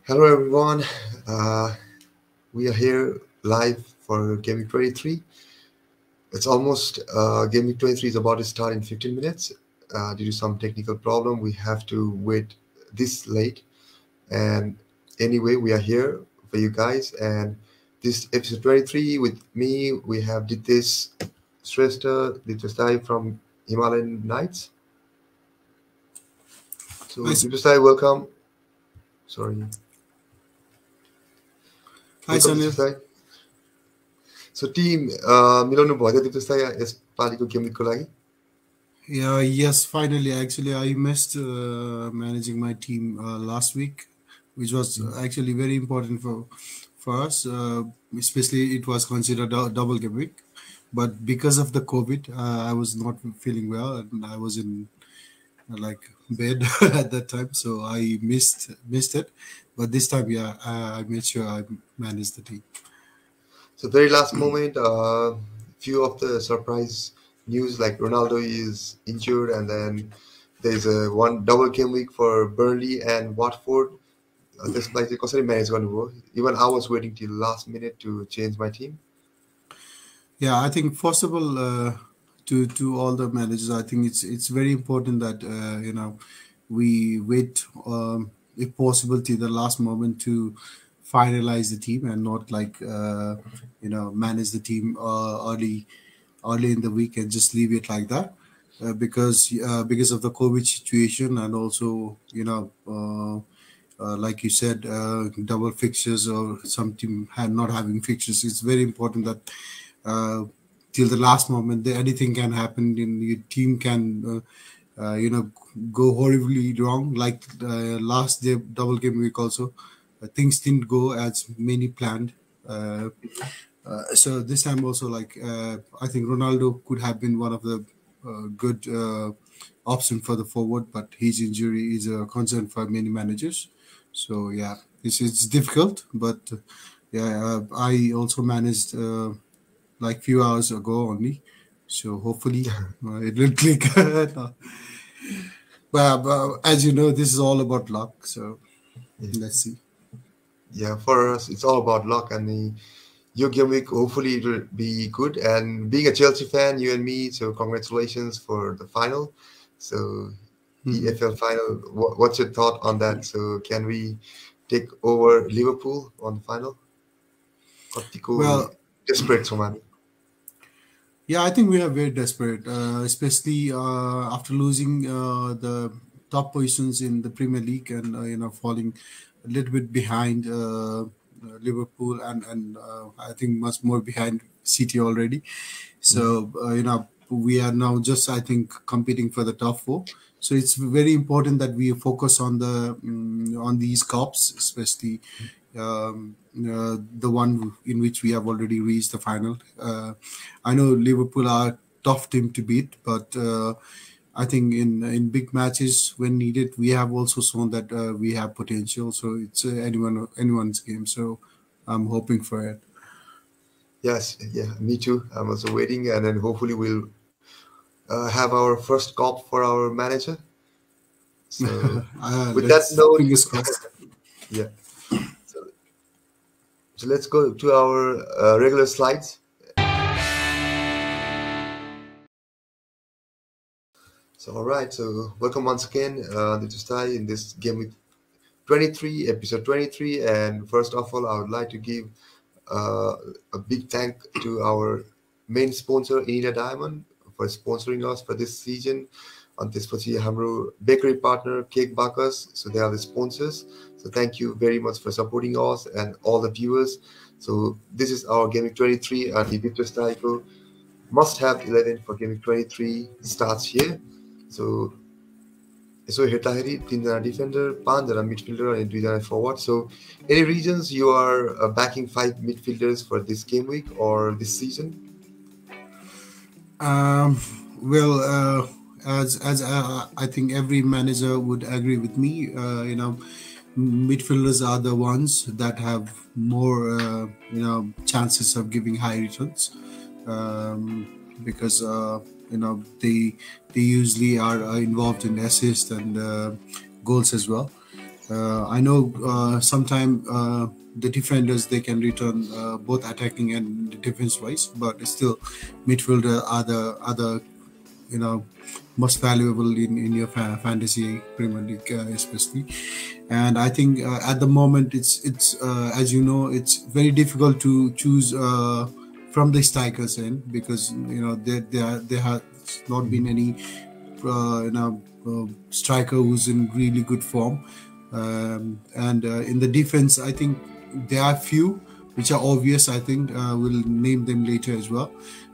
Hello everyone. We are here live for Game Week 23. It's almost Game Week 23 is about to start in 15 minutes. Due to some technical problem, we have to wait this late. And anyway, we are here for you guys. And this episode 23 with me, we have Diptesh Shrestha, Diptesh Shrestha from Himalayan Nights. So Nice. Diptesh Shrestha, welcome. Sorry. Hi, Welcome, Sanil. Diptesh Shrestha. So team मिलाउनु भयो Diptesh Shrestha यसपालिको game विकको लागि? Yeah, yes, finally. Actually, I missed managing my team last week, which was actually very important for us. Especially, it was considered a double game week. But because of the COVID, I was not feeling well, and I was in like bed at that time, so I missed it. But this time, yeah, I made sure I managed the team. So very last moment, few of the surprise news like Ronaldo is injured, and then there's a one double game week for Burnley and Watford. त्यसलाई चाहिँ कसरी manage गर्नुभयो? Even I was waiting till last minute to change my team. Yeah, I think first of all, to all the managers, I think it's very important that we wait, if possible, till the last moment to finalize the team and not like manage the team early in the week and just leave it like that. Because of the COVID situation, and also like you said, double fixtures or some team not having fixtures. It's very important that till the last moment, anything can happen. In your team can go horribly wrong. Like last day double game week also, things didn't go as many planned. So this time also, like I think Ronaldo could have been one of the good option for the forward, but his injury is a concern for many managers. So yeah, it's difficult, but yeah, I also managed like few hours ago only. So hopefully it will click. But as you know, this is all about luck. So let's see. Yeah, for us it's all about luck, and your game week hopefully it will be good. And being a Chelsea fan, you and me, so congratulations for the final. So EFL final. What's your thought on that? So can we take over Liverpool on the final? कतिको Well, desperate छौँ हामी. yeah, I think we are very desperate, especially after losing the top positions in the Premier League and falling a little bit behind Liverpool and I think much more behind City already. So we are now just, I think, competing for the top four. So it's very important that we focus on on these cups, especially the one in which we have already reached the final. I know Liverpool are a tough team to beat, but I think in big matches when needed, we have also shown that we have potential. So it's anyone's game. So I'm hoping for it. Yes, yeah, me too. I'm also waiting, and then hopefully we'll have our first cup for our manager. So with that Let's note, fingers crossed. yeah. So let's go to our regular slides. So all right, so welcome once again, Diptesh Shrestha, in this game week 23, episode 23. And first of all, I would like to give a big thank to our main sponsor, INIRA Diamond, for sponsoring us for this season. On त्यसपछि हाम्रो bakery partner, Cake BAAKAS, so they are the sponsors. So thank you very much for supporting us and all the viewers. So this is our Game Week 23, and the Diptesh Shrestha must have 11 for Game Week 23 starts here. So यसो हेर्दाखेरि 3 जना defender, 5 जना midfielder and 2 जना forward. So any reasons you are backing 5 midfielders for this game week or this season? Well, as I think every manager would agree with me, midfielders are the ones that have more chances of giving high returns, because they usually are involved in assists and goals as well. I know sometime the defenders they can return both attacking and defense wise, but still midfielder are the you know most valuable in your fantasy Premier League especially. And I think at the moment it's as you know it's very difficult to choose from the strikers end, because there has not been any striker who's in really good form. And in the defense, I think there are few which are obvious. I think we'll name them later as well.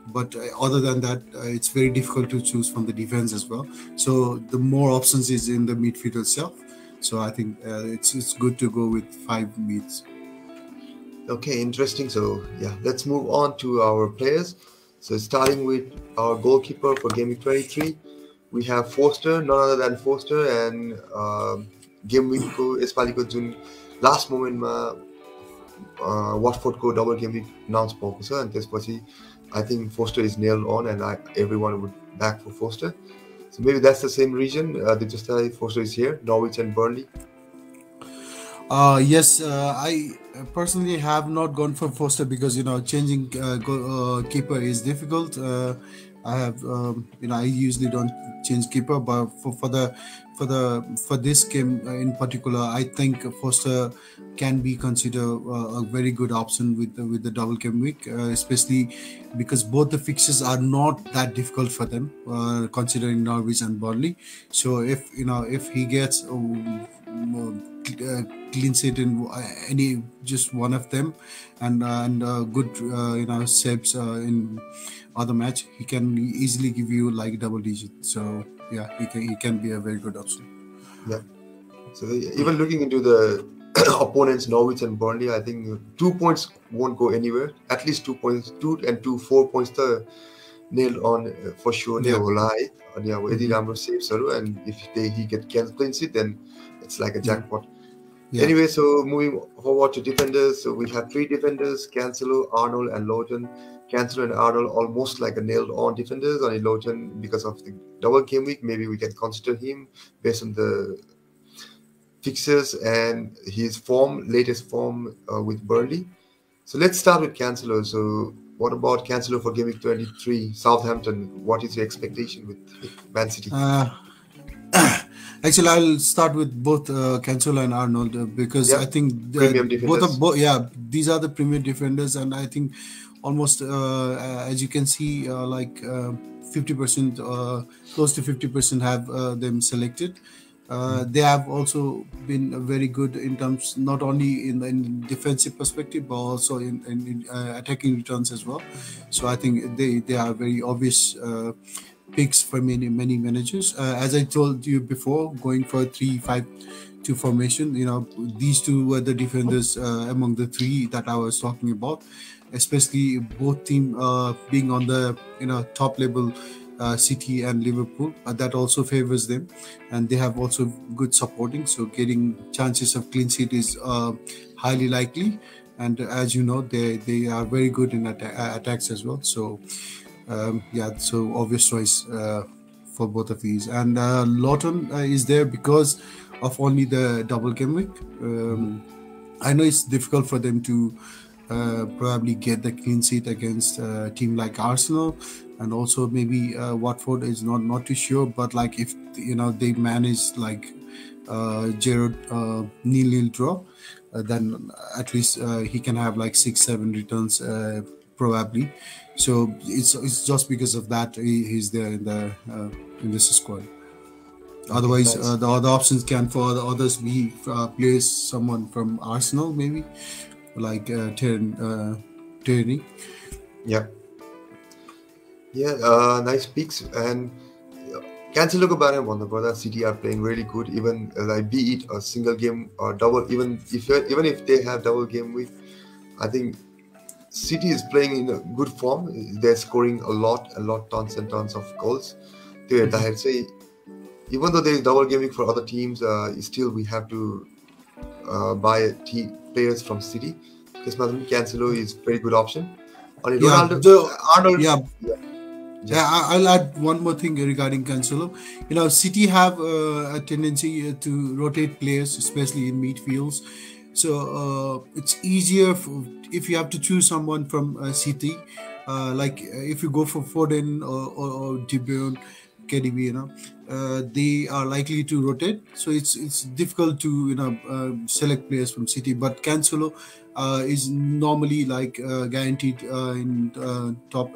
But other than that, it's very difficult to choose from the defense as well. So the more options is in the midfield itself. So I think it's good to go with 5 mids. Okay, interesting. So yeah, let's move on to our players. So starting with our goalkeeper for Game Week 23, we have Foster, none other than Foster, and Game Week ko यसपालि को जुन last मोमेन्टमा वाटफोर्डको double game week announce भएको छ अनि त्यसपछि I think Foster is nailed on, and everyone would back for Foster. So maybe that's the same reason. Diptesh Foster is here, Norwich and Burnley. Yes, I personally have not gone for Foster because changing keeper is difficult. I have I usually don't change keeper, but for this game in particular, I think Foster can be considered a very good option with the double game week, especially because both the fixtures are not that difficult for them, considering Norwich and Burnley. So if he gets clean sheet in any just one of them, and good saves in other match, he can easily give you like double digit. So yeah, he can be a very good option. Yeah. So even looking into the opponents, Norwich and Burnley, I think 2 points won't go anywhere. At least 2 points, 4 points the nailed on for sure. Yeah. And if he get clean sheet, then it's like a jackpot. Yeah. Anyway, so moving forward to defenders, so we have 3 defenders: Cancelo, Arnold, and Lowton. Cancelo and Arnold almost like a nailed-on defenders. On Lowton, because of the double game week, maybe we can consider him based on the fixtures and his latest form with Burnley. So let's start with Cancelo. So what about Cancelo for Game Week 23, Southampton? What is your expectation with Man City? Actually, I'll start with both Cancelo and Arnold because I think these are the premium defenders, and I think almost as you can see, 50%, close to 50% have them selected. They have also been very good in terms not only in defensive perspective but also in attacking returns as well. So I think they are very obvious picks for many managers. As I told you before, going for a 3-5-2 formation, these two were the defenders among the 3 that I was talking about, especially both team being on the top level, City and Liverpool. That also favors them, and they have also good supporting, so getting chances of clean sheet is highly likely. And as you know, they are very good in attacks as well. So so obvious choice for both of these. And Lawton is there because of only the double game week. I know it's difficult for them to probably get the clean sheet against a team like Arsenal, and also maybe Watford is not too sure. But like if they manage like Gerrard nil draw, then at least he can have like 6-7 returns probably. So it's just because of that he's there in this squad. Otherwise, the other options can for the others be place someone from Arsenal maybe, like Tierney. Yeah, nice picks. And Cancelo ko बारेमा भन्नुपर्दा City are playing really good, even like be it a single game or double, even if they have double game week. I think City is playing in a good form. They're scoring a lot, tons and tons of goals. Even though there is double game week for other teams, still we have to buy players from City. This Cancelo is very good option. Arnold. Yeah, Just I'll add one more thing regarding Cancelo. City have a tendency to rotate players, especially in midfields. So it's easier if you have to choose someone from City, like if you go for Foden or De Bruyne, KDB, they are likely to rotate. So it's difficult to select players from City. But Cancelo is normally like guaranteed in top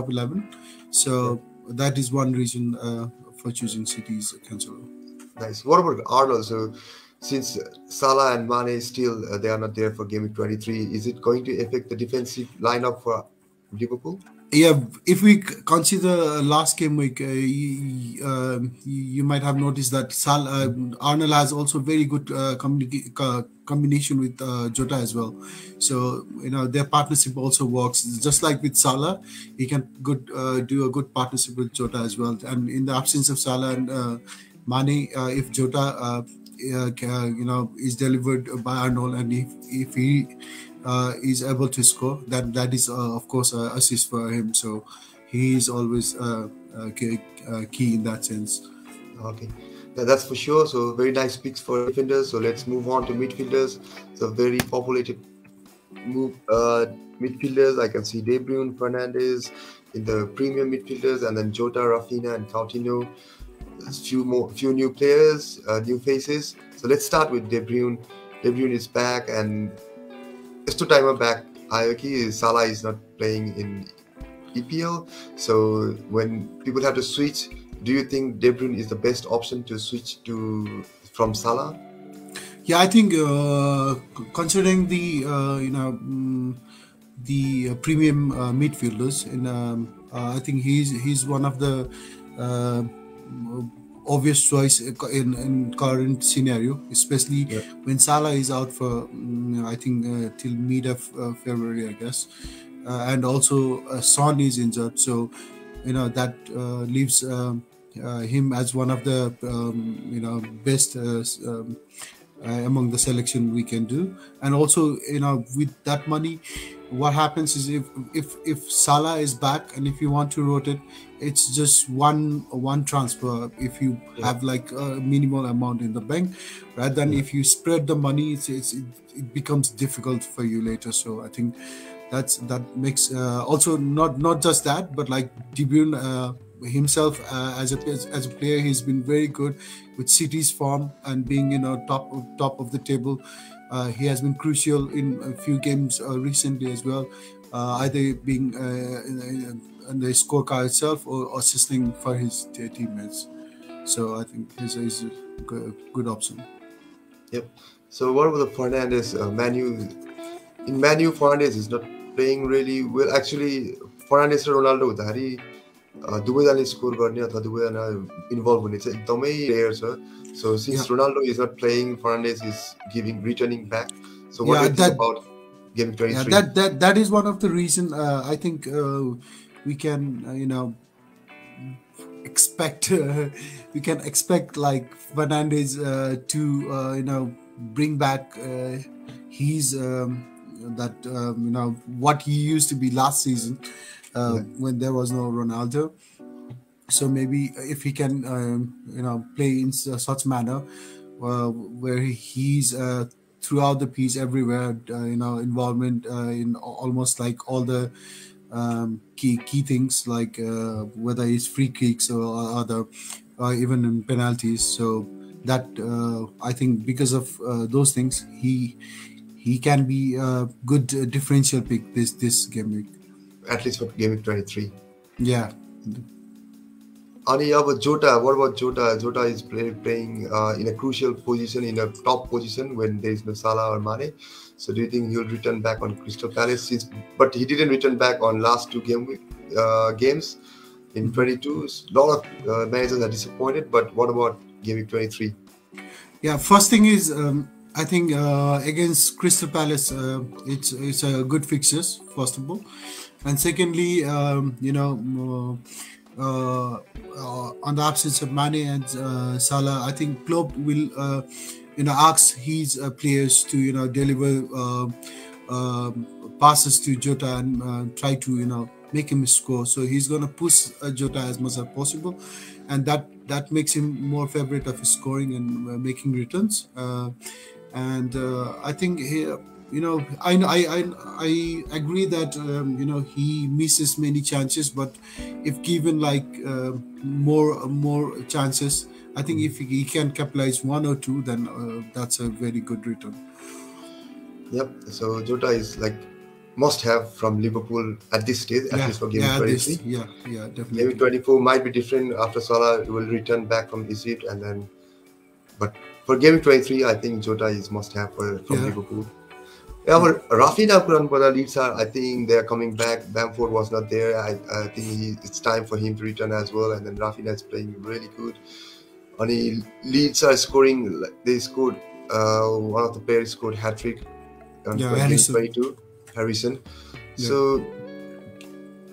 11. yeah, So that is one reason for choosing City's Cancelo. nice. What about Arnold? So since Salah and Mane still they are not there for Game Week 23, is it going to affect the defensive lineup for Liverpool? Yeah, if we consider last game week, you might have noticed that Arnold has also very good combination with Jota as well. So their partnership also works. Just like with Salah, he can do a good partnership with Jota as well. And in the absence of Salah and Mane, if Jota is delivered by Arnold, and if he is able to score, that is of course a assist for him. So he is always key in that sense. Okay, that's for sure. So very nice picks for defenders. So let's move on to midfielders. So very populated move midfielders. I can see De Bruyne, Fernandes in the premium midfielders, and then Jota, Rafinha, and Coutinho. There's few new players, new faces. So let's start with De Bruyne. De Bruyne is back, and just to time back, Ayoki Salah is not playing in EPL. So when people have to switch, do you think De Bruyne is the best option to switch to from Salah? Yeah, I think considering the premium midfielders, and I think he's one of the uh, obvious choice in current scenario, especially Yeah. when Salah is out for I think till mid of February, I guess, and also Son is injured, so that leaves him as one of the best among the selection we can do. And also with that money, what happens is if Salah is back and if you want to rotate, it's just one transfer. If you Yeah. have like a minimal amount in the bank, rather than Yeah. if you spread the money, it becomes difficult for you later. So I think that makes also not just that, but like De Bruyne himself as a player, he's been very good with City's form and being top of the table. He has been crucial in a few games recently as well, either being in the scorecard itself or assisting for his teammates. So I think he's a good option. Yep. So what about the Fernandes? Manu in Manu, Fernandes is not playing really well. Actually, Fernandes raw Ronaldo हुँदाखेरि दुवैजनाले score गर्ने अथवा दुवैजना involve हुने चाहिँ एकदमै rare छ. So Yeah, since Ronaldo is not playing, Fernandes is returning back. So what do yeah, you think about Game yeah, 23? that is one of the reason I think we can expect we can expect like Fernandez to bring back his that what he used to be last season Yeah. when there was no Ronaldo. So maybe if he can play in such manner where he's throughout the piece everywhere, involvement in almost like all the key things, like whether it's free kicks or other, or even in penalties. So that I think because of those things, he can be a good differential pick this game week. At least for Game 23. Yeah. Ani, about Jota, what about Jota? Jota is playing in a crucial position, in a top position when there is no Salah or Mane. So do you think he'll return back on Crystal Palace? But he didn't return back on last two games in 22. A lot of managers are disappointed. But what about Game Week 23? Yeah, first thing is I think against Crystal Palace, it's a good fixtures first of all, and secondly, on the absence of Mane and Salah, I think Klopp will ask his players to deliver passes to Jota and try to make him score. So he's gonna push Jota as much as possible, and that makes him more favorite of scoring and making returns. And I think I agree that he misses many chances, but if given like more chances, I think if he can capitalize one or two, then that's a very good return. Yep. So Jota is like must have from Liverpool at this stage, at least for game week 23. Definitely. Game week 24 might be different after Salah will return back from Egypt, and then. But for game week 23, I think Jota is must have from Liverpool. Yeah, but Rafinha Kuranpada Leeds are, I think they are coming back. Bamford was not there. I think it's time for him to return as well. And then Rafinha is playing really good. And Leeds are scoring. They scored. One of the players scored hat-trick on game 22. Harrison. Yeah. So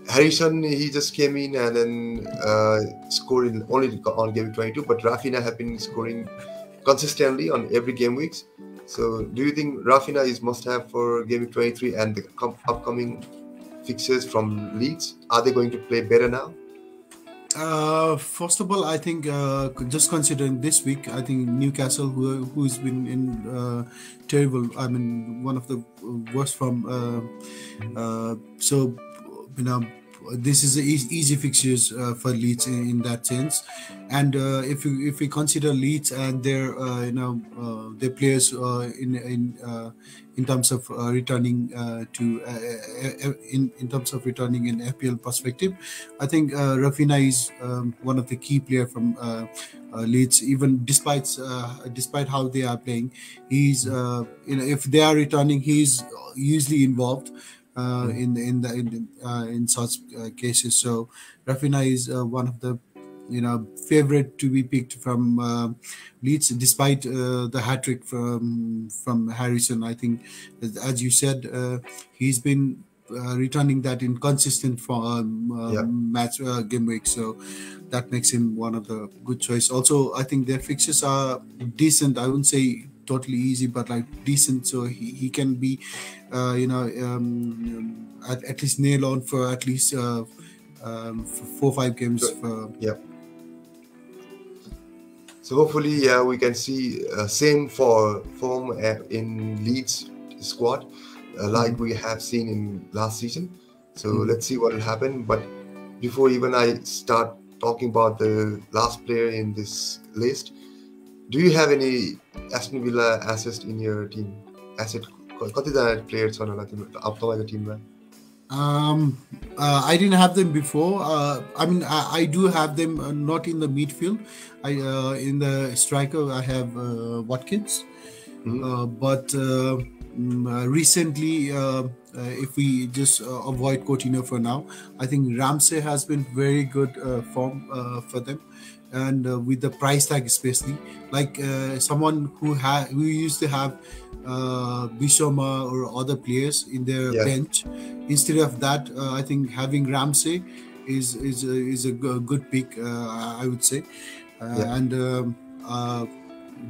Harrison, he just came in and then scored only on game 22. But Rafinha have been scoring consistently on every game weeks. So, do you think Rafinha is must-have for game week 23 and the upcoming fixtures from Leeds? Are they going to play better now? First of all, I think just considering this week, I think Newcastle, who's been in terrible, I mean, one of the worst from. So, this is easy fixtures for Leeds in that sense, and if we consider Leeds and their their players in terms of returning in terms of returning in FPL perspective, I think Rafinha is one of the key player from Leeds. Even despite how they are playing, he's if they are returning, he's usually involved. In such cases, so Rafinha is one of the favorite to be picked from Leeds, despite the hat-trick from Harrison. I think, as you said, he's been returning that in consistent match game week, so that makes him one of the good choice. Also, I think their fixtures are decent. I wouldn't say totally easy, but like decent, so he can be at least nail on for at least 4 or 5 games. So hopefully, we can see same form in Leeds squad, like we have seen in last season. So let's see what will happen. But before even I start talking about the last player in this list, do you have any Aston Villa assets in your team? कतिजना players छन् होला तपाईँको टिममा? I didn't have them before. I mean, I do have them not in the midfield. In the striker, I have Watkins. But recently, if we just avoid Coutinho for now, I think Ramsey has been very good form for them. And with the price tag especially, like someone who used to have Bissouma or other players in their bench, instead of that, I think having Ramsey is a good pick, I would say. And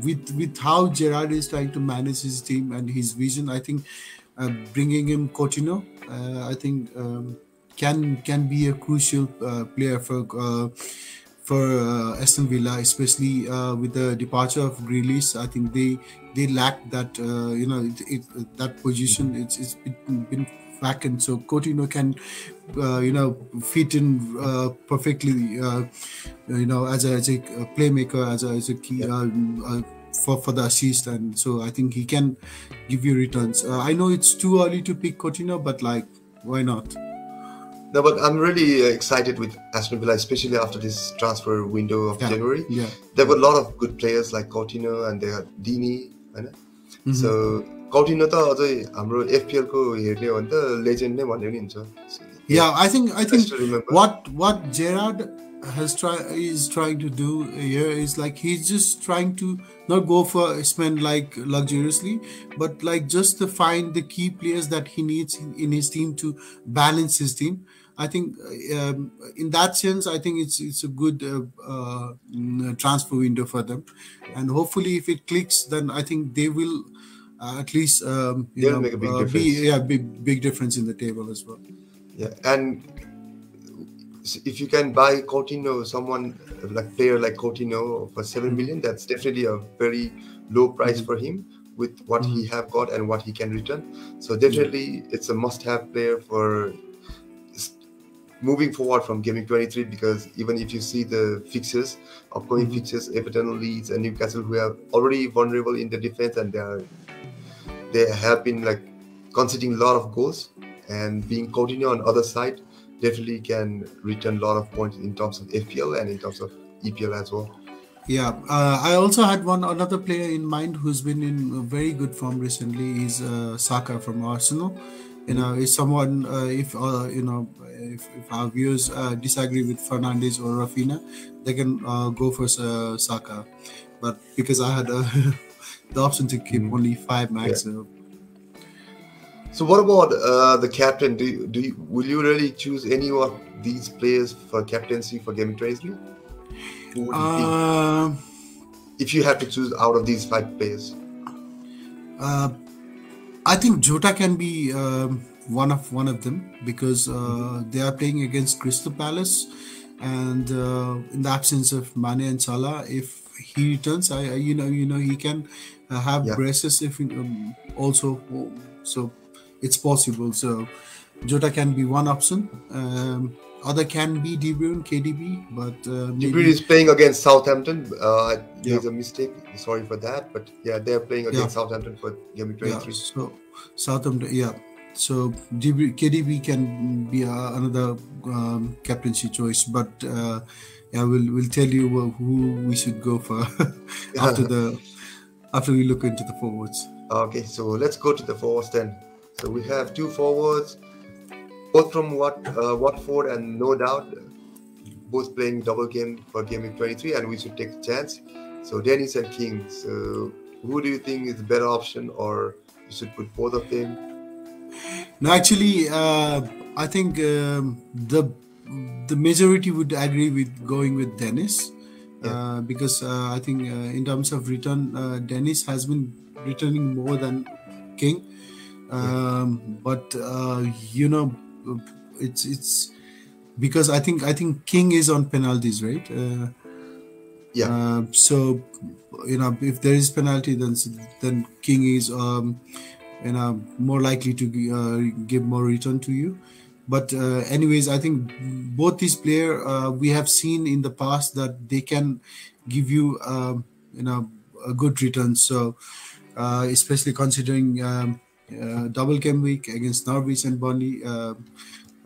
with how Gerrard is trying to manage his team and his vision, I think bringing him Coutinho, I think can be a crucial player for Aston Villa, especially with the departure of Grealish. I think they lack that that position. It's been vacant, so Coutinho can fit in perfectly. As a playmaker, as a key for the assist, and so I think he can give you returns. I know it's too early to pick Coutinho, but like, why not? No, but I'm really excited with Aston Villa, especially after this transfer window of January. There were a lot of good players like Coutinho and they had Dini, right? So Coutinho त अझै हाम्रो FPL को हेर्ने हो भने त legend नै भन्ने नि हुन्छ. I think what Gerrard is trying to do here is like he's just trying to not go for spend like luxuriously, but like just to find the key players that he needs in his team to balance his team. I think in that sense, I think it's a good transfer window for them, and hopefully if it clicks, then I think they will at least make a big difference. big difference in the table as well. Yeah, and if you can buy Coutinho, someone like player like Coutinho for 7 million, that's definitely a very low price Mhm. for him with what he Mhm. have got and what he can return. So Yeah. definitely it's a must-have player for moving forward from Gaming 23, because even if you see the fixtures, upcoming Mhm. fixtures, Everton, Leeds, and Newcastle, who are already vulnerable in the defense, and they have been like conceding a lot of goals, and being Coutinho on other side definitely can return a lot of points in terms of FPL and in terms of EPL as well. Yeah, I also had one another player in mind who's been in very good form recently. Is Saka from Arsenal. Mhm. Is someone if if our viewers disagree with Fernandes or Rafinha, they can go for Saka. But because I had the option to keep Mhm. only five Yeah. max, so So what about the captain? Will you really choose any of these players for captaincy for Gaming 23? Who would it be uh, if you had to choose out of these five players? uh, I think Jota can be one of them because Mhm. they are playing against Crystal Palace, and in the absence of Mane and Salah, if he returns, he can have Yeah. braces if also, so it's possible. So Jota can be one option. Other can be De Bruyne, KDB, but De Bruyne maybe is playing against Southampton. yeah, There's a mistake. Sorry for that, but yeah, they're playing yeah. against Southampton for Game Week Yeah, 23. so Southampton, yeah. So KDB can be another captaincy choice, but yeah, we'll tell you who we should go for after the after we look into the forwards. Okay, so let's go to the forwards then. So we have two forwards, both from Watford, and no doubt both playing double game for Game Week 23, and we should take the chance. So Dennis and King. So who do you think is the better option, or you should put both of them? No, actually, I think the majority would agree with going with Dennis, Yeah, because I think in terms of return, Dennis has been returning more than King. yeah, But it's because I think King is on penalties, right? yeah. So if there is penalty, then King is more likely to give more return to you. But anyways, I think both these player we have seen in the past that they can give you a good return. So especially considering double game week against Norwich and Burnley.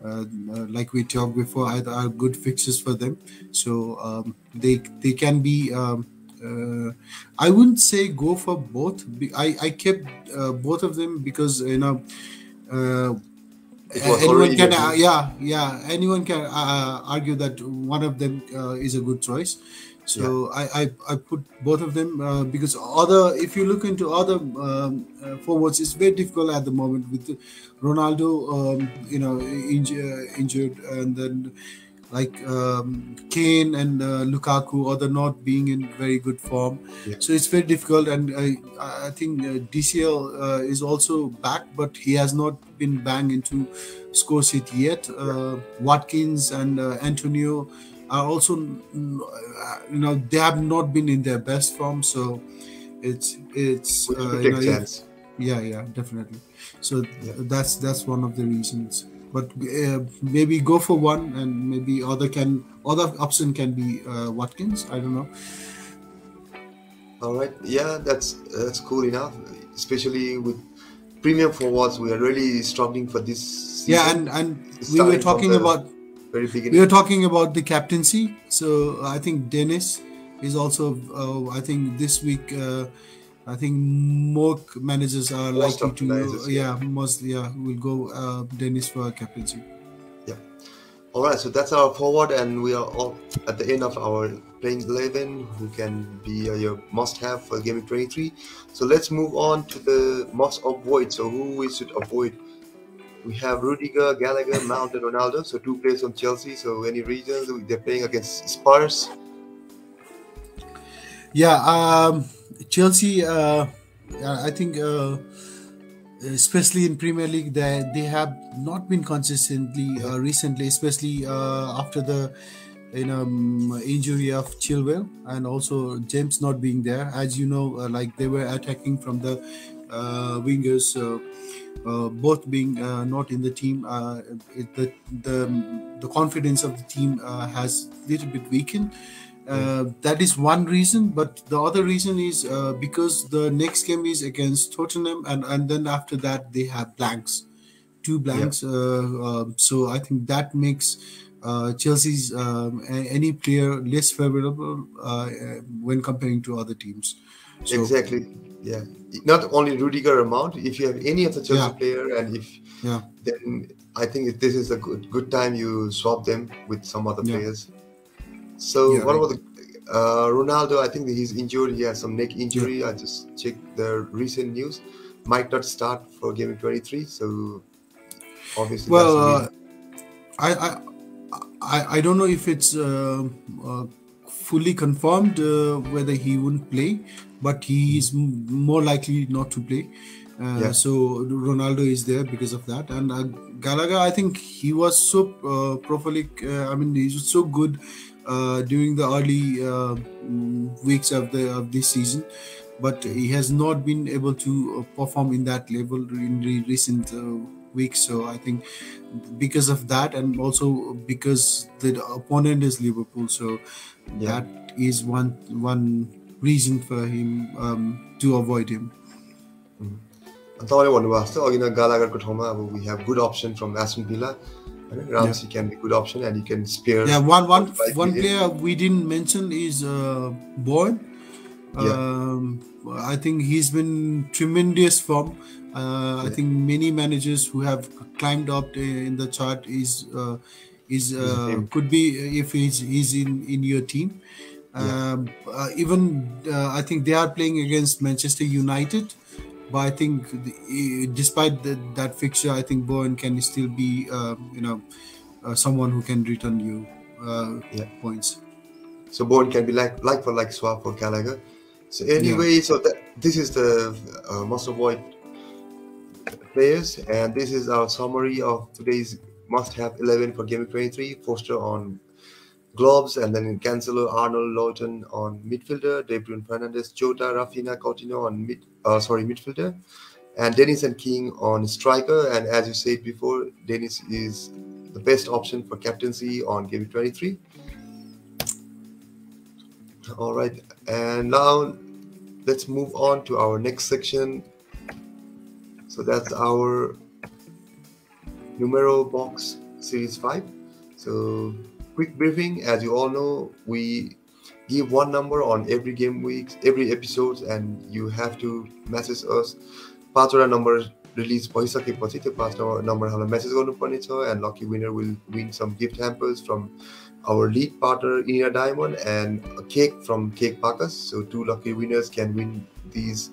Like we talked before, are good fixtures for them. So they can be. I wouldn't say go for both. I kept both of them because uh, It was anyone already in can your team. yeah, anyone can argue that one of them is a good choice. Yeah, So I put both of them because other, if you look into other forwards, it's very difficult at the moment with Ronaldo injured, and then like Kane and Lukaku, or they're not being in very good form. yeah. So it's very difficult. And I think DCL is also back, but he has not been banged into score sheet yet. Yeah. Watkins and Antonio are also, they have not been in their best form. So it's We should take if chance. yeah, definitely. So Yeah. that's one of the reasons. But maybe go for one, and maybe other option can be Watkins. I don't know. All right. Yeah, that's cool enough. Especially with premium forwards, we are really struggling for this Yeah, season, and we were starting from talking the about very we were beginning. talking about the captaincy. So I think Dennis is also. I think this week. I think more managers are Most likely of the to. managers, yeah, Yeah, most. Yeah, will go Dennis for captaincy. yeah. All right. So that's our forward, and we are all at the end of our playing 11, who can be your must-have for Game Week 23. So let's move on to the must avoid. So who we should avoid? We have Rudiger, Gallagher, Mount, and Ronaldo. So two players from Chelsea. So any reasons they're playing against Spurs? Yeah, Chelsea. I think especially in Premier League, they have not been consistently recently, especially after the injury of Chilwell and also James not being there. As you know, like they were attacking from the wingers. Both being not in the team, the confidence of the team has little bit weakened. That is one reason, but the other reason is because the next game is against Tottenham, and then after that they have blanks, two Yeah, blanks. So I think that makes Chelsea's any player less favorable when comparing to other teams. So exactly. Yeah, not only Rudiger amount. If you have any of the Chelsea yeah, player, and if yeah, then I think this is a good time you swap them with some other yeah, players. So yeah, what right, about the Ronaldo? I think that he's injured. He has some neck yeah. injury. I just checked the recent news. Might not start for Game 23. So obviously that's Well, the reason. I, I I don't know if it's fully confirmed whether he wouldn't play, but he is more likely not to play. Yeah, So Ronaldo is there because of that, and Gallagher, I think he was so prolific. I mean, he was so good during the early weeks of this season, but he has not been able to perform in that level in the recent weeks. So I think because of that, and also because the opponent is Liverpool, so yeah. that is one reason for him to avoid him. तपाईँले भन्नुभएको जस्तो अघि नै गालागरको ठाउँमा अब we have good option from Aston Villa. होइन Yeah, Ramsey can be good option and you can spare yeah. One 45 million. player we didn't mention is Boyd. Yeah, I think he's been tremendous form. I yeah. think many managers who have climbed up in the chart is He's him. could be if he's in your team. Yeah, Even I think they are playing against Manchester United, but I think despite that fixture, I think Bowen can still be someone who can return you yeah. points. So Bourne can be like for like swap for Gallagher. So Yeah, anyway, so this is the must avoid players, and this is our summary of today's must-have 11 for Game 23. Foster on gloves, and then Cancelo, Arnold, Lawton on midfielder, De Bruyne, Fernandes, Jota, Rafinha, Coutinho on midfielder, and Dennis and King on striker. And as you said before, Dennis is the best option for captaincy on Game 23. All right, and now let's move on to our next section. So that's our Numero box series 5. So quick briefing, as you all know, we give one number on every game week, every episode, and you have to message us. 5 number release भइसकेपछि त्यो 5 number हामीलाई message गर्नुपर्ने छ, and lucky winner will win some gift hampers from our lead partner INIRA Diamond and a cake from Cake BAAKAS. So 2 lucky winners can win these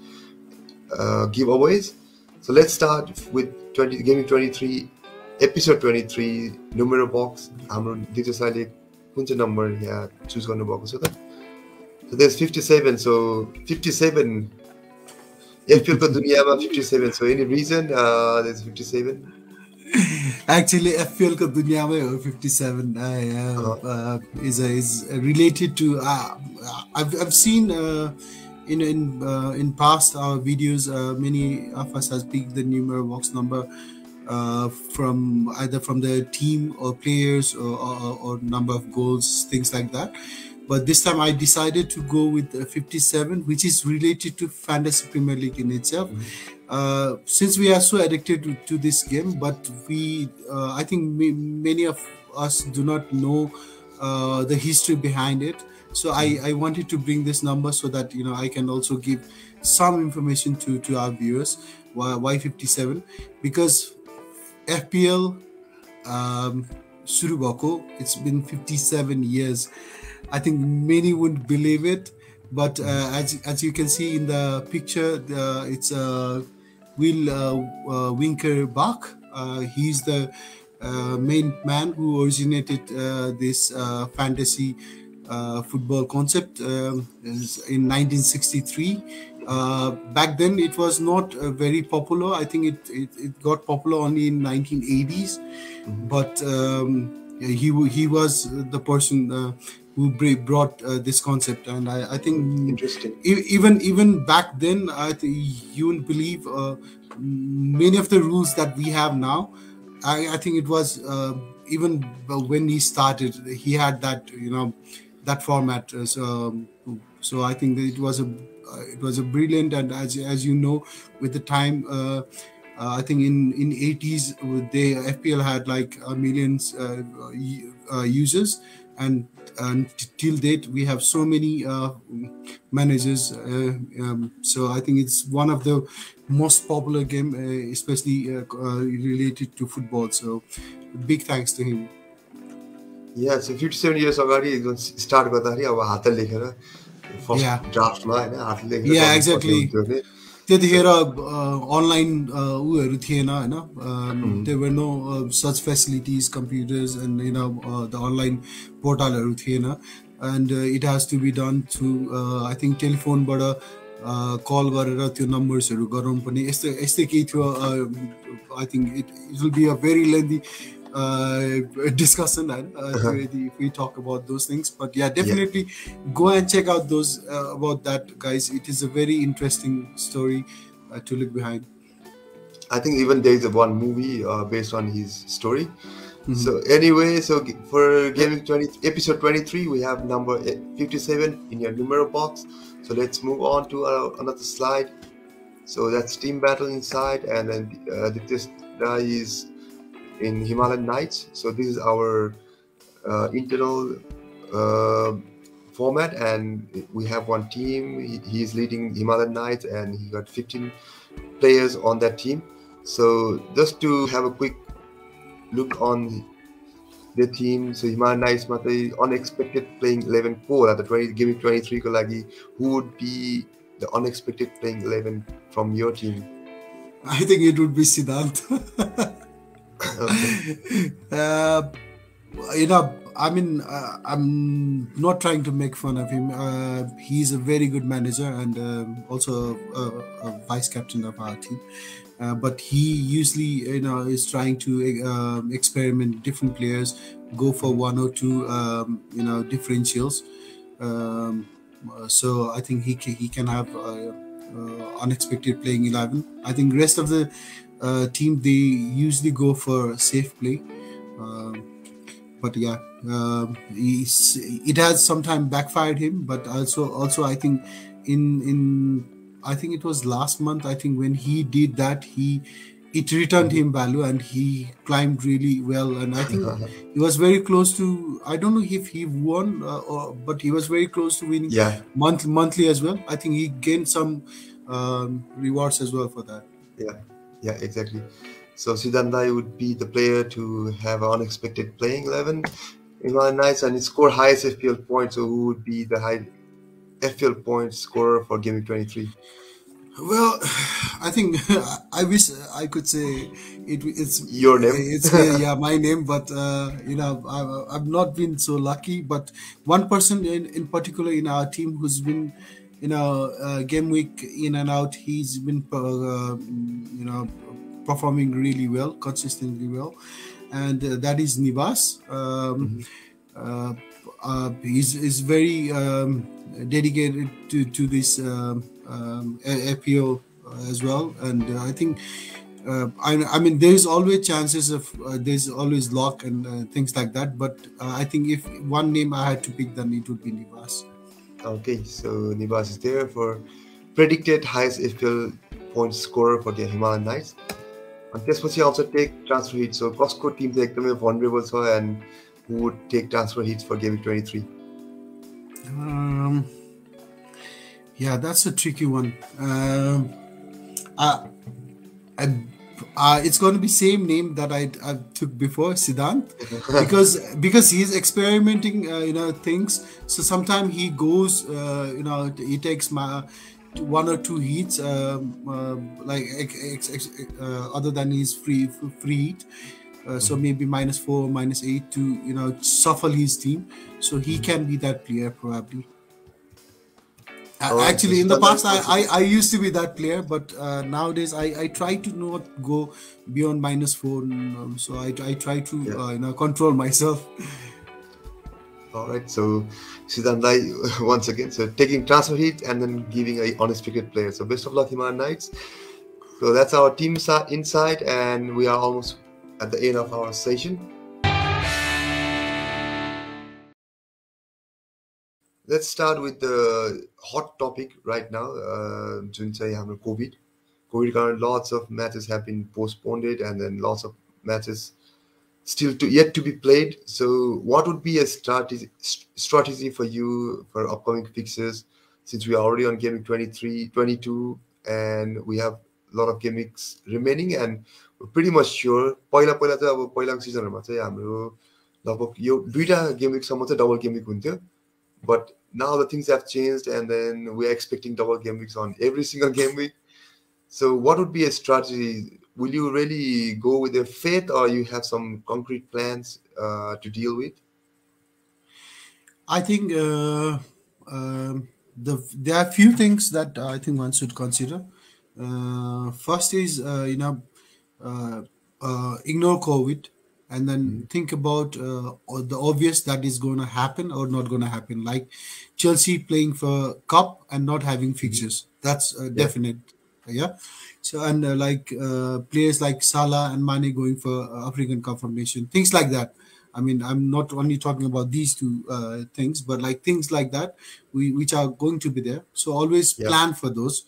giveaways. So let's start with Gaming 23 episode 23 numero box. हाम्रो दिजो साले कुन चाहिँ number यहाँ choose गर्नुभएको छ त? So there's 57. So 57 FPL को दुनियामा 57. So any reason there's 57? actually, FPL को दुनियामै हो 57. Is related to I've seen in past our videos many of us has picked the numero box number from either from the team or players or number of goals, things like that. But this time I decided to go with 57, which is related to Fantasy Premier League in itself. Since we are so addicted to this game, but I think many of us do not know the history behind it. So I wanted to bring this number so that I can also give some information to our viewers. Why 57? Because FPL Surubako, it's been 57 years. I think many wouldn't believe it, but as you can see in the picture, it's Will Winker Bach. He's the main man who originated this fantasy football concept in 1963. Back then it was not very popular. I think it got popular only in 1980s, but he was the person who brought this concept, and I think Interesting. even back then, I think you will believe many of the rules that we have now. I think it was even when he started, he had that that format. So I think that it was a brilliant, and as you know, with the time. I think in 80s the FPL had like millions users, and till date we have so many managers. So I think it's one of the most popular game, especially related to football. So big thanks to him. Yeah, so 57 years अगाडि start गर्दाखेरि अब हातले लेखेर Yeah, first ड्राफ्टमा होइन हातले लेखेर yeah, गर्नुपर्ने exactly. हुन्थ्यो भने त्यतिखेर अनलाइन उयोहरू थिएन होइन. There were no such facilities, computers, and the online portalहरू थिएन, and it has to be done through I think टेलिफोनबाट कल गरेर त्यो नम्बर्सहरू गरौँ पनि यस्तै केही थियो. I think it will be a very lengthy discussion if we talk about those things, but yeah, Yeah. definitely go and check out those about that, guys. It is a very interesting story to look behind. I think even there is one movie based on his story. So anyway, so for gaming 20 episode 23, we have number 57 in your numero box. So let's move on to another slide. So that's team battle inside, and then Diptesh is in Himalayan Knights. So this is our internal format, and we have one team. He's leading Himalayan Knights, and he got 15 players on that team. So just to have a quick look on the team, so Himalayan Knights ma chai unexpected playing 11 को at the 20 gaming 23 को लागि, who would be the unexpected playing 11 from your team? I think it would be Siddhant. I mean, I'm not trying to make fun of him. He's a very good manager, and also a vice captain of our team. But he usually, is trying to experiment different players, go for one or two, differentials. So I think he can have unexpected playing 11. I think rest of the team, they usually go for safe play. But yeah, it has sometimes backfired him. But also I think I think it was last month. I think when he did that, it returned him value, and he climbed really well. And I think he was very close to. I don't know if he won, but he was very close to winning monthly as well. I think he gained some rewards as well for that. Yeah, exactly. So Siddhandai would be the player to have an unexpected playing 11 in Himalayan Knights, and he scored highest FPL points. So who would be the high FPL points scorer for Gaming 23? Well, I think I wish I could say it's your name. It's my name, but I've not been so lucky. But one person in particular in our team who's been game week in and out, he's been performing really well, consistently well, and that is Nivas. He's very dedicated to this FPO as well, and I think I mean there's always chances of there's always luck and things like that, but I think if one name I had to pick, then it would be Nivas. Okay, so Nivas is there for predicted highest FPL points scorer for the Himalayan Knights. And त्यसपछि also take transfer hits. So कसको Tim चाहिँ एकदमै vulnerable छ, and who would take transfer hits for Gaming 23? Yeah, that's a tricky one. It's going to be same name that I took before, Siddhant, because he's experimenting, things. So sometimes he goes, he takes one or two heats, like other than his free heat. So maybe -4, -8 to shuffle his team. So he can be that player probably. All right. So Actually, in the Siddharth, past, once again. I used to be that player, but nowadays I try to not go beyond -4. So I try to Yeah. control myself. All right. So Siddharth, once again, so taking transfer hit and then giving a unexpected player. So best of luck, Himalayan Knights. So that's our team insight, and we are almost at the end of our session. Let's start with the hot topic right now. जुन चाहिँ हाम्रो COVID कारण lots of matches have been postponed, and then lots of matches still yet to be played. So what would be a strategy for you for upcoming fixtures, since we are already on game week 23, 22, and we have a lot of game weeks remaining, and we're pretty much sure पहिला पहिला चाहिँ अब पहिलाको सिजनहरुमा चाहिँ हाम्रो लगभग यो दुईटा game विकसम्म चाहिँ डबल गेम विक हुन्थ्यो. But now the things have changed, and then we are expecting double game weeks on every single game week. So, what would be a strategy? Will you really go with the faith, or you have some concrete plans to deal with? I think there are few things that I think one should consider. First is ignore COVID, and then think about the obvious that is going to happen or not going to happen, like Chelsea playing for cup and not having fixtures. That's Yeah, definite. Yeah. So and players like Salah and Mane going for African Cup formation, things like that. I mean, I'm not only talking about these two things, but like things like that, which are going to be there. So always yeah, plan for those,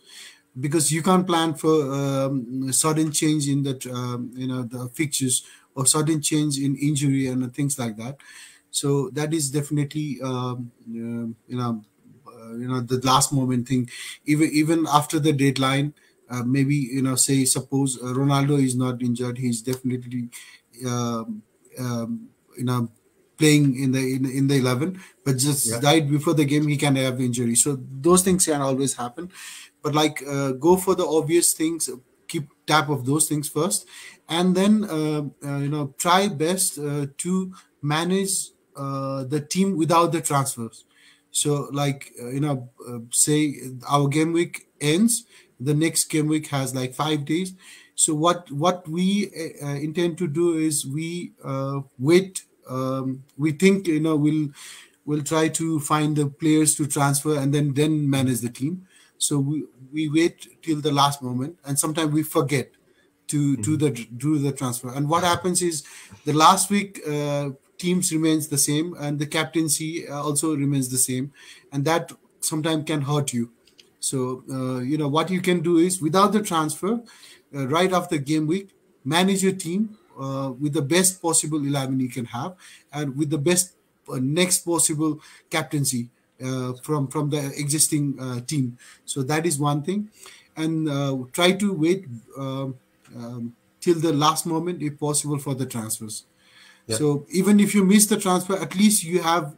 because you can't plan for sudden change in that the fixtures, or sudden change in injury and things like that. So that is definitely the last moment thing. Even after the deadline, maybe say suppose Ronaldo is not injured, he's definitely um, um, playing in the 11, but just yeah. died before the game, he can have injury. So those things can always happen, but like go for the obvious things, keep tap of those things first, and then try best to manage the team without the transfers. So like say our game week ends, the next game week has like 5 days. So what we intend to do is we wait. We think we'll try to find the players to transfer, and then manage the team. So we wait till the last moment, and sometimes we forget to do the transfer. And what happens is the last week teams remains the same, and the captaincy also remains the same, and that sometimes can hurt you. So what you can do is, without the transfer, right after game week, manage your team with the best possible 11 you can have, and with the best next possible captaincy from the existing team. So that is one thing, and try to wait till the last moment if possible for the transfers. Yeah. So even if you miss the transfer, at least you have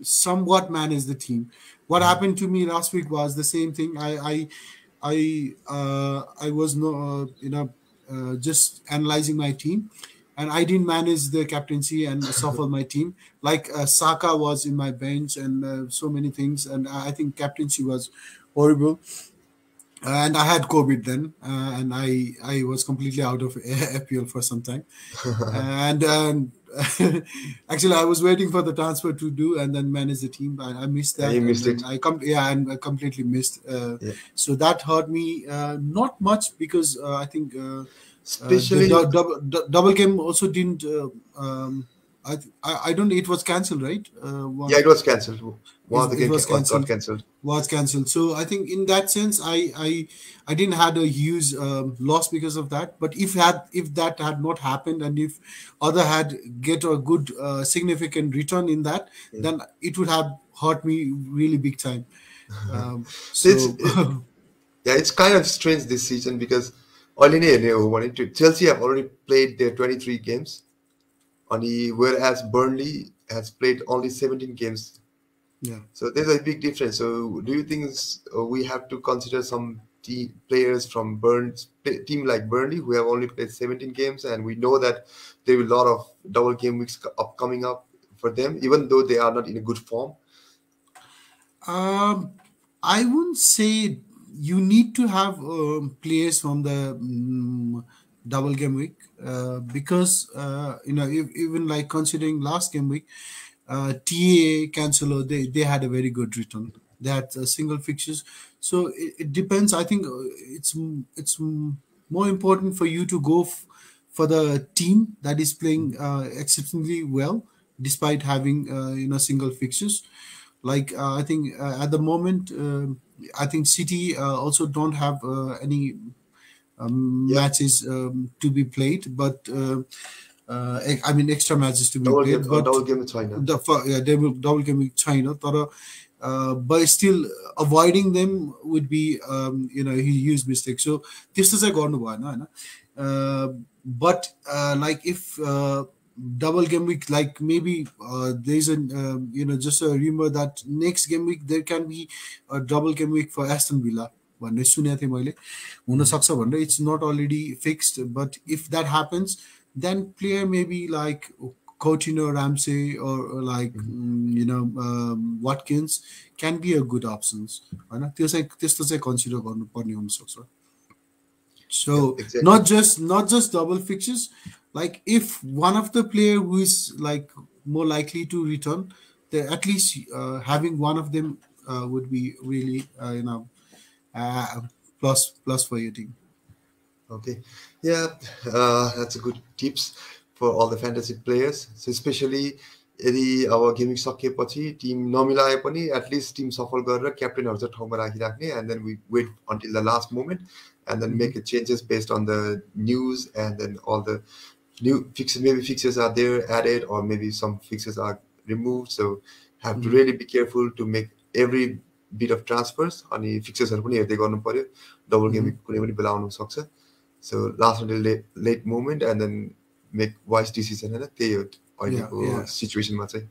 somewhat managed the team. What happened to me last week was the same thing. I was no just analyzing my team, and I didn't manage the captaincy and shuffle my team. Like Saka was in my bench, and so many things, and I think captaincy was horrible. And I had COVID then, and I was completely out of FPL for some time. And actually, I was waiting for the transfer to do and then manage the team. I missed And that, you and missed then it. I completely missed. Yeah. So that hurt me not much, because I think the Especially, double game also didn't. I don't. It was cancelled, right? yeah, it was cancelled. One of the It game was got cancelled. cancelled. Was cancelled. So I think in that sense, I didn't had a huge loss because of that. But if that had not happened, and if other had get a good significant return in that, Yeah. then it would have hurt me really big time. So So yeah, it's kind of strange this season because अहिले नै हेर्ने हो भने Chelsea have already played their 23 games, whereas Burnley has played only 17 games. yeah. So there's a big difference. So do you think we have to consider some players from team like Burnley who have only played 17 games, and we know that there will be a lot of double game weeks coming up for them, even though they are not in a good form? Um, I wouldn't say you need to have players from the double game week because even like considering last game week, TA Cancelo they had a very good return. They had single fixtures, so it depends. I think it's more important for you to go for the team that is playing exceptionally well despite having single fixtures. Like I think at the moment, I think City also don't have any Yeah, matches to be played, but I mean extra matches to be double game played. But double game China. yeah, they will double game with China. But still avoiding them would be a huge mistake. So this is a gone one. But like if double game week, like maybe there's an just a rumor that next game week there can be a double game week for Aston Villa. भन्ने सुनेको थिएँ मैले हुनसक्छ भनेर it's not already fixed, but if that happens then player maybe like Coutinho, Ramsey, or like Watkins can be a good options. होइन त्यो चाहिँ त्यस्तो चाहिँ कन्सिडर गर्नुपर्ने हुनसक्छ. Yeah, So exactly. not just double fixtures. Like if one of the player who is like more likely to return, at least having one of them would be really uh, plus for your team. Okay, yeah, that's a good tips for all the fantasy players. So especially यदि अब gaming सकिएपछि Tim नमिलाए पनि at least Tim सफल गरेर क्याप्टेनहरू चाहिँ ठाउँमा राखिराख्ने and then we wait until the last moment and then make changes based on the news and then all the new fixes, maybe fixes are there added or maybe some fixes are removed, so have to really be careful to make every bit of transfers अनि fixesहरू पनि हेर्दै गर्नु पर्यो double game कुनै पनि बेला आउन सक्छ. So last until late moment and then make wise decision हैन त्यही हो अहिलेको सिचुएसनमा चाहिँ.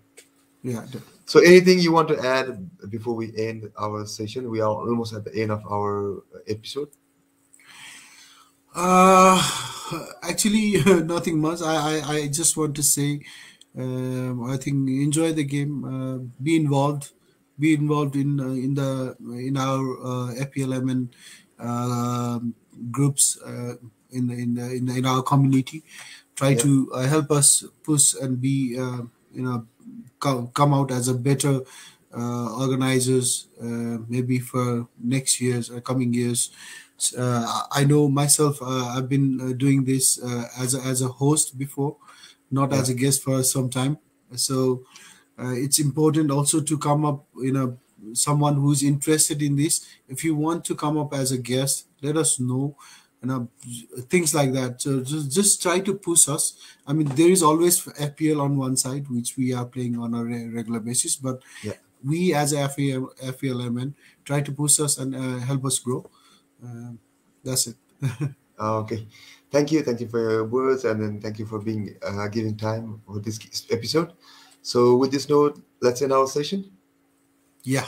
Yeah. So anything you want to add before we end our session? We are almost at the end of our episode. Actually, nothing much. I just want to say, I think enjoy the game. Be involved. Be involved in our Fplmn groups in our community. Try to help us push and be come out as a better organizers. Maybe for next year's coming years. I know myself. I've been doing this as a host before, not as a guest for some time. So it's important also to come up, someone who's interested in this. If you want to come up as a guest, let us know. Things like that. So just try to push us. I mean, there is always FPL on one side, which we are playing on a regular basis, but we as a FPLMN try to push us and help us grow. That's it. Okay, thank you for your words, and then thank you for being giving time for this episode. So with this note, let's end our session. Yeah.